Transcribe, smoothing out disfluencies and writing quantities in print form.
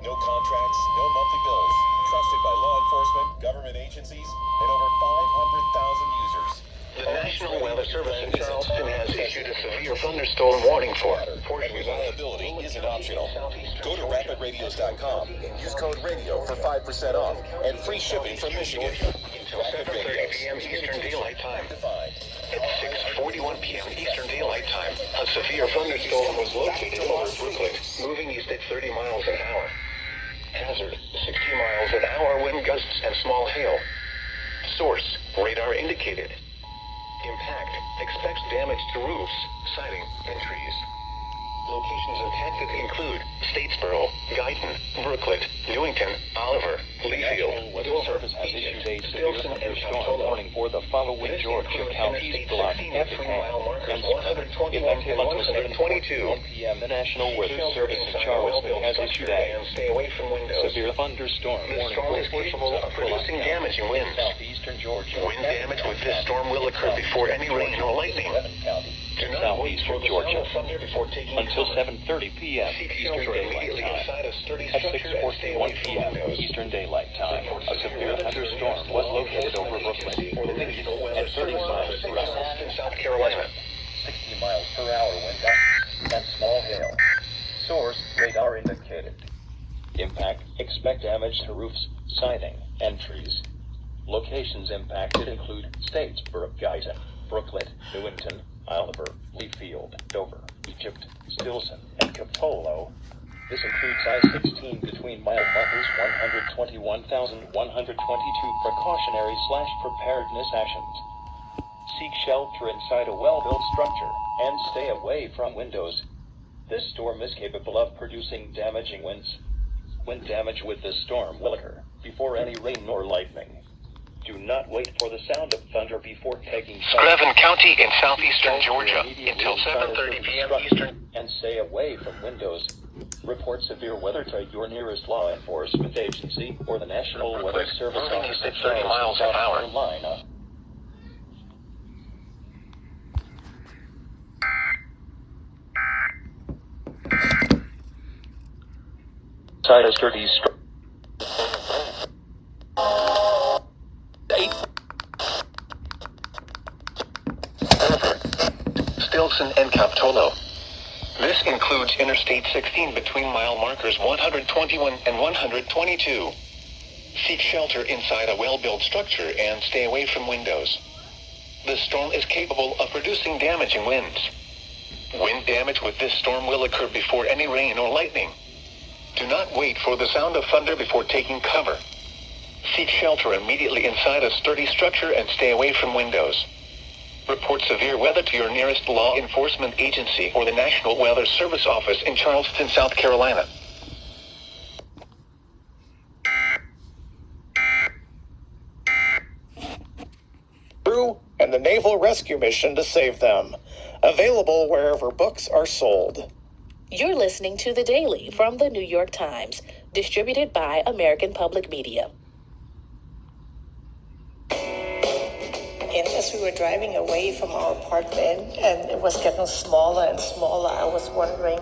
No contracts, no monthly bills. Trusted by law enforcement, government agencies, and over 500,000 users. The National Weather Service in Charleston has issued a severe thunderstorm warning for Reliability isn't optional. Go to rapidradios.com. Use code RADIO for 5% off and free shipping from Michigan. until 7:30 p.m. Eastern Daylight Time. At 6:41 p.m. Eastern Daylight Time, a severe thunderstorm was located over Brooklyn, moving east at 30 miles an hour. Hazard, 60 miles an hour wind gusts and small hail. Source, radar indicated. Impact, expects damage to roofs, siding, and trees. Locations impacted include Statesboro, Guyton, Brooklet, Newington, Oliver, Leafield, Dover, Stilson, and Storm warning for the following Georgia counties: Bulloch, Effingham, and effective until 7:22 p.m. The National Weather Service in Charleston has issued a severe thunderstorm The warning storm for is capable portions of of producing damaging winds. southeastern Georgia. Wind damage with this storm will occur before any rain or lightning. 7 counties. Do not wait for Southeastern the Georgia sound of thunder before taking until cover. 7:30 p.m. Seek Eastern shelter Daylight immediately Time. inside a sturdy At structure and stay away 6:41 from p.m. windows. Eastern Daylight Time, a severe thunderstorm was located over Brooklyn, Effingham, at 30 miles per hour. In South Carolina. 60 miles per hour wind gusts and small hail. Source, radar indicated. Impact, expect damage to roofs, siding, and trees. Locations impacted include Statesboro, Guyton, Brooklet, Newington, Oliver, Leafield, Dover, Egypt, Stilson, and Capolo. This includes I-16 between mile markers 121,122 precautionary/preparedness actions. Seek shelter inside a well-built structure and stay away from windows. This storm is capable of producing damaging winds. Wind damage with this storm will occur before any rain or lightning. Do not wait for the sound of thunder before taking cover. Screven County in southeastern Georgia Immediately until inside a 7:30 p.m. structure Eastern. and stay away from windows. Report severe weather to your nearest law enforcement agency or the National Weather Service Moving office east at in 30 miles an South hour. Carolina. Side of sturdy Stilson and Capitolo. This includes Interstate 16 between mile markers 121 and 122. Seek shelter inside a well-built structure and stay away from windows. The storm is capable of producing damaging winds. Wind damage with this storm will occur before any rain or lightning. Do not wait for the sound of thunder before taking cover. Seek shelter immediately inside a sturdy structure and stay away from windows. Report severe weather to your nearest law enforcement agency or the National Weather Service office in Charleston, South Carolina. Crew and the Naval Rescue Mission to save them. Available wherever books are sold. You're listening to The Daily from the New York Times, distributed by American Public Media. And as we were driving away from our apartment and it was getting smaller and smaller, I was wondering